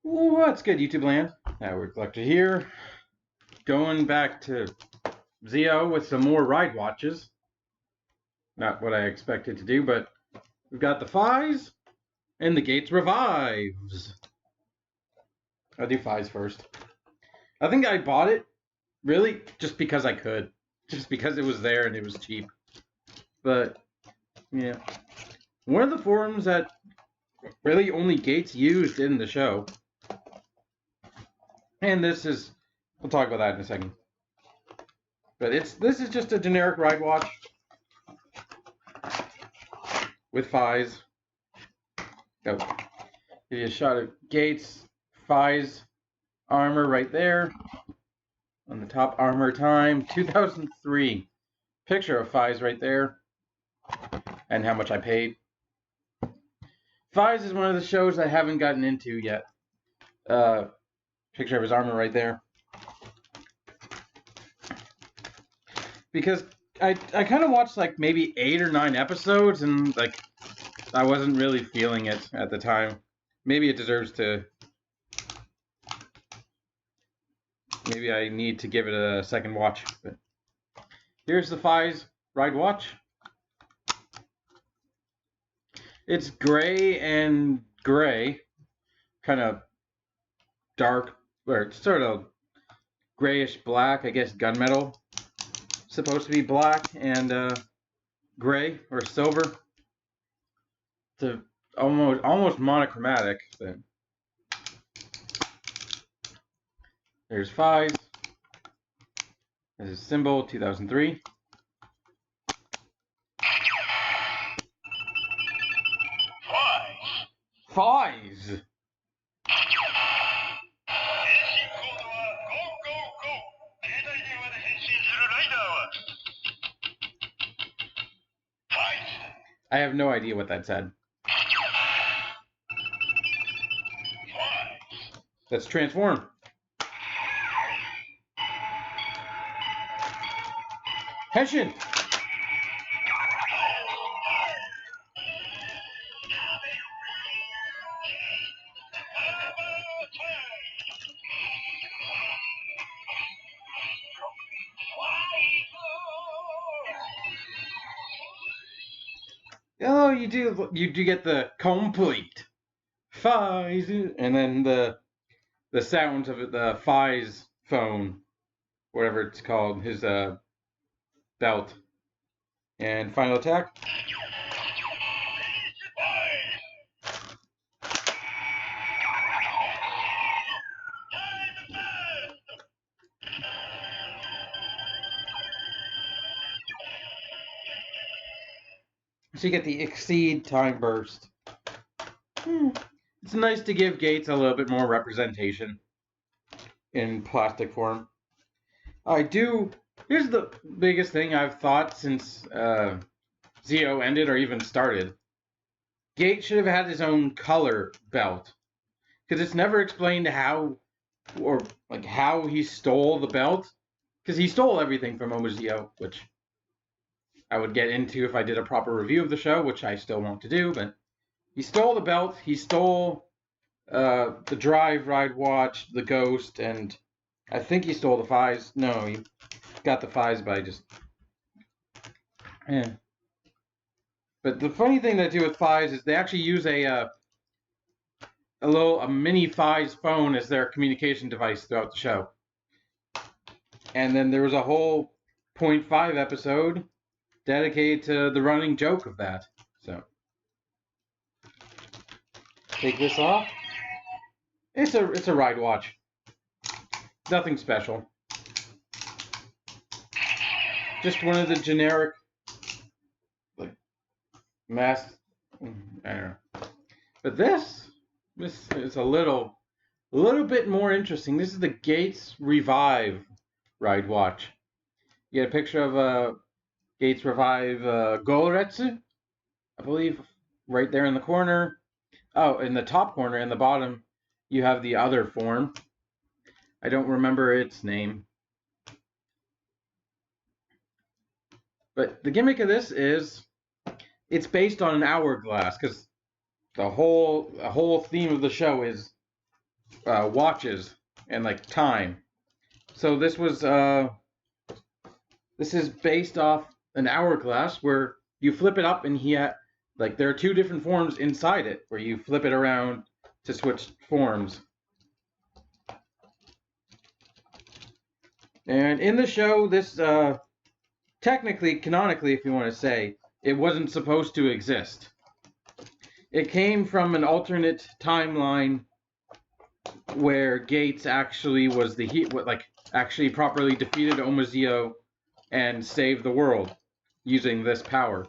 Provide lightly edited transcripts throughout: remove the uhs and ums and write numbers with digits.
What's good, YouTube land? We're collector here, going back to Zio with some more Ridewatches. Not what I expected to do, but we've got the Faiz and the Geiz Revives. I'll do Faiz first. I think I bought it, really, just because I could. Just because it was there and it was cheap. But, yeah. One of the forums that really only Geiz used in the show. And this is, we'll talk about that in a second. But this is just a generic Ridewatch with Faiz. Go. Give you a shot of Geiz, Faiz armor right there. On the top, armor time, 2003. Picture of Faiz right there. And how much I paid. Faiz is one of the shows I haven't gotten into yet. Picture of his armor right there. Because I kind of watched like maybe 8 or 9 episodes and like I wasn't really feeling it at the time. Maybe it deserves to... Maybe I need to give it a second watch. But here's the Faiz Ridewatch. It's gray and gray. Kind of dark, or it's sort of grayish black, I guess gunmetal. Supposed to be black and gray or silver. It's almost monochromatic. But there's Faiz. There's a symbol, 2003. Faiz. I have no idea what that said. Let's transform. Hessian. Oh, you do get the complete Faiz, and then the sounds of it, the Faiz phone, whatever it's called, his belt, and final attack. So you get the exceed time burst. It's nice to give Geiz a little bit more representation in plastic form. Here's the biggest thing I've thought since Zio ended or even started. Geiz should have had his own color belt. Because it's never explained how he stole the belt. Because he stole everything from Zio, which I would get into if I did a proper review of the show, which I still want to do, but he stole the belt, he stole the Drive Ride Watch, the Ghost, and I think he stole the Faiz. No, he got the Faiz by just... Yeah. But the funny thing they do with Faiz is they actually use a mini Faiz phone as their communication device throughout the show. And then there was a whole 0.5 episode dedicated to the running joke of that. So take this off. It's a ride watch. Nothing special. Just one of the generic like mass. I don't know. But this is a little bit more interesting. This is the Geiz Revive ride watch. You get a picture of Geiz Revive Golretsu, I believe, right there in the corner. Oh, in the top corner, in the bottom, you have the other form. I don't remember its name. But the gimmick of this is it's based on an hourglass, because the whole theme of the show is watches and like time. So this is based off an hourglass where you flip it up and like there are two different forms inside it where you flip it around to switch forms. And in the show, this technically, canonically, if you want to say, it wasn't supposed to exist. It came from an alternate timeline where Gates actually was actually properly defeated Omazeo and saved the world using this power.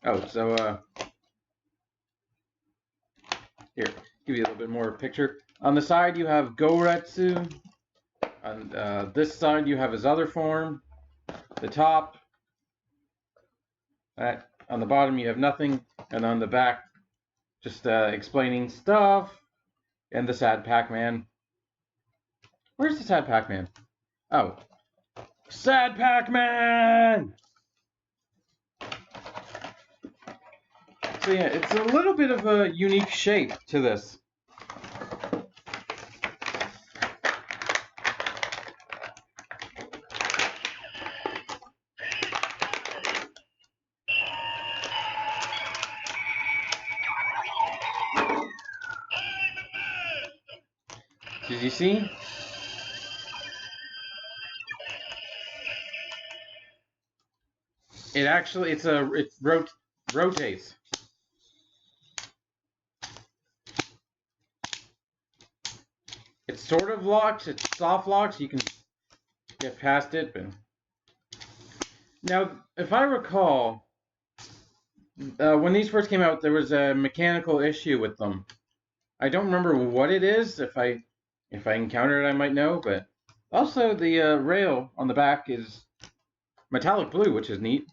Oh, so here, give you a little bit more picture. On the side you have Goretsu. On this side you have his other form. The top. On the bottom you have nothing, and on the back just explaining stuff. And the sad Pac-Man. Where's the sad Pac-Man? Oh, sad Pac-Man! So yeah, it's a little bit of a unique shape to this. Did you see? It rotates. It's sort of locked. It's soft locked. You can get past it, but now, if I recall, when these first came out, there was a mechanical issue with them. I don't remember what it is. If I encounter it, I might know. But also, the rail on the back is metallic blue, which is neat.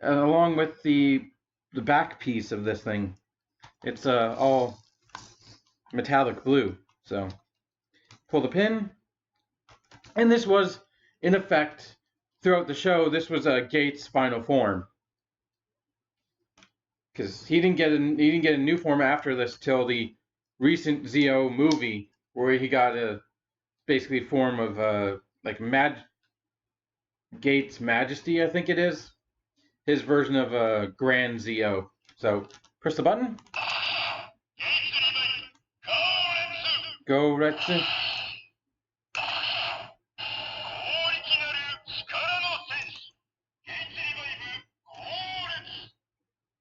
Along with the back piece of this thing, it's all metallic blue. So pull the pin, and this was in effect throughout the show. This was Gates' final form, because he didn't get a new form after this till the recent Zeo movie, where he got a basically form of like Gates' Majesty, I think it is. His version of Grand Zeo. So press the button. Go Retsu.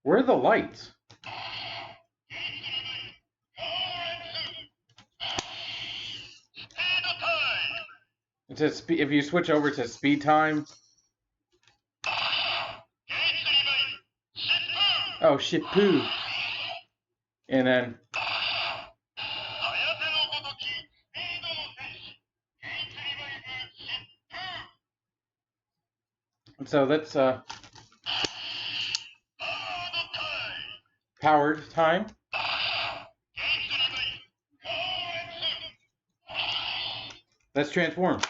Where are the lights? It says if you switch over to speed time. Oh, Shippu. And then so that's powered time. Let's transform.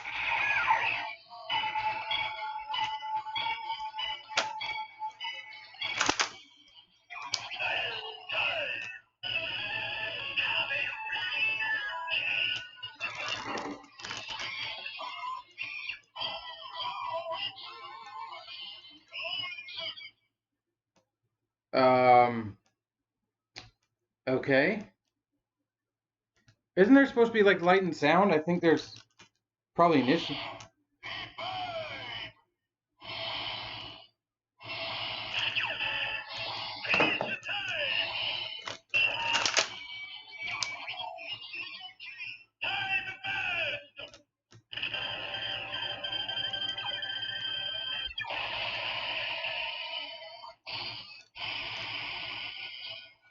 Okay. Isn't there supposed to be like light and sound? I think there's probably an issue.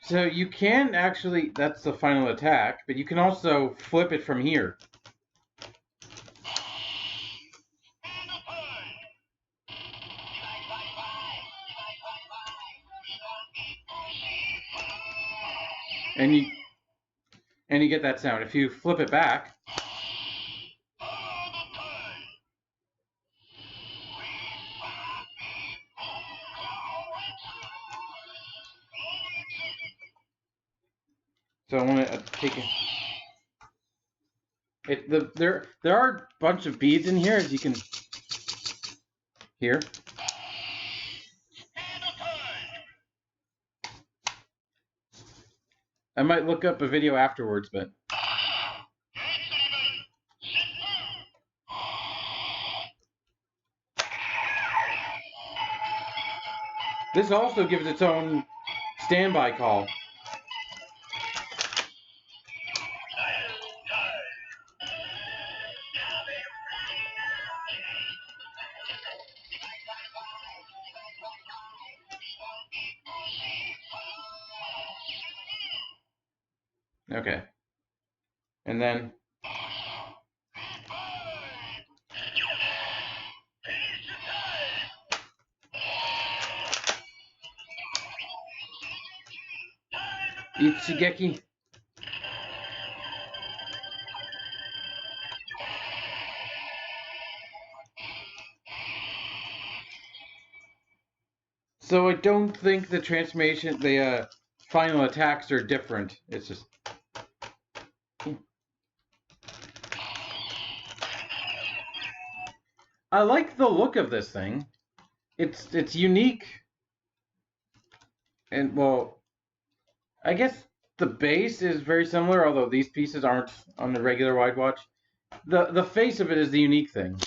So you can actually, that's the final attack, but you can also flip it from here. And you get that sound. If you flip it back, so I want to take it. There are a bunch of beads in here, as you can hear. I might look up a video afterwards, but this also gives its own standby call. Okay. And then Ichigeki. So I don't think the final attacks are different. It's just I like the look of this thing. It's unique. And well, I guess the base is very similar, although these pieces aren't on the regular Ridewatch. The face of it is the unique thing.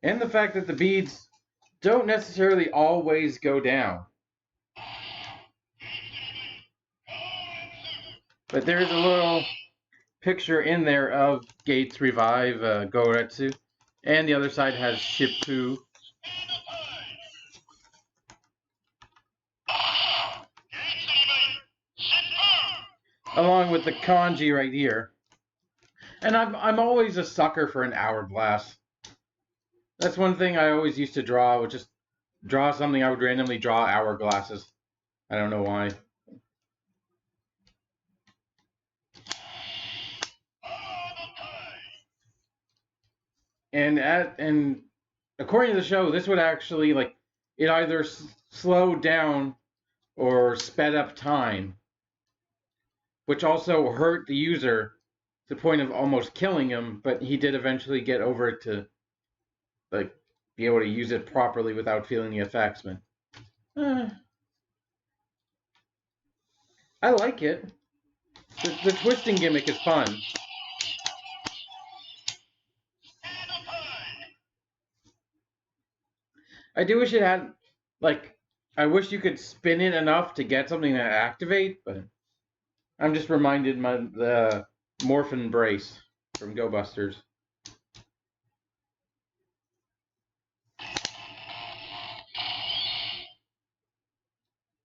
And the fact that the beads don't necessarily always go down. But there is a little picture in there of Gates Revive Goretsu. And the other side has Shippu. Along with the kanji right here. And I'm always a sucker for an hourglass. That's one thing I always used to draw, would just draw something. I would randomly draw hourglasses. I don't know why. And according to the show, this would actually, like, it either slowed down or sped up time, which also hurt the user to the point of almost killing him, but he did eventually get over it to, like, be able to use it properly without feeling the effects, man. I like it. The twisting gimmick is fun. I do wish it had, like, I wish you could spin it enough to get something to activate, but I'm just reminded the Morphin Brace from Go Busters.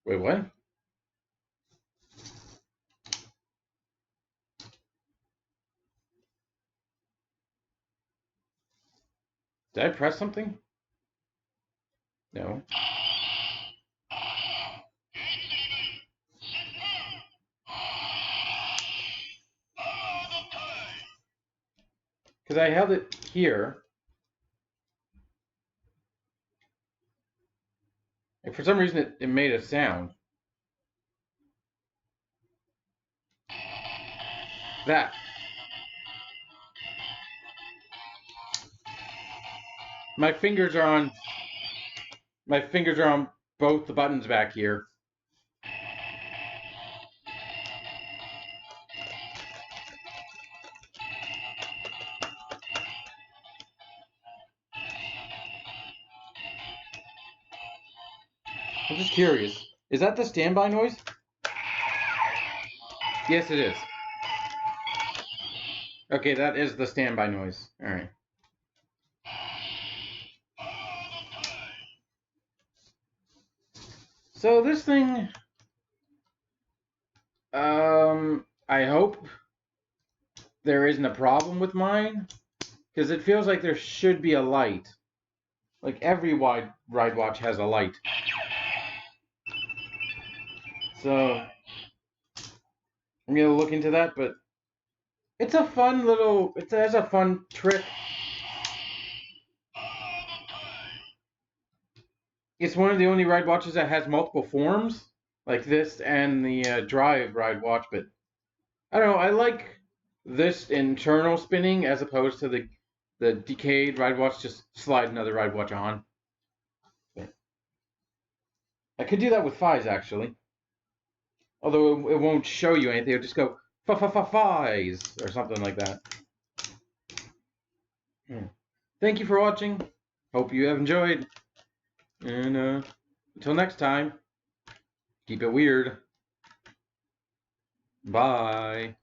Wait, what? Did I press something? No. Because I held it here. And for some reason it made a sound. That. My fingers are on both the buttons back here. I'm just curious. Is that the standby noise? Yes, it is. Okay, that is the standby noise. All right. So this thing, I hope there isn't a problem with mine, because it feels like there should be a light. Like every Ridewatch has a light. So I'm gonna look into that, but It's a fun little. It has a fun trick. It's one of the only ride watches that has multiple forms, like this and the drive ride watch. But I don't know. I like this internal spinning as opposed to the decayed ride watch. Just slide another ride watch on. I could do that with Faiz actually, although it won't show you anything. It'll just go Faiz or something like that. Thank you for watching. Hope you have enjoyed. And until next time, keep it weird. Bye.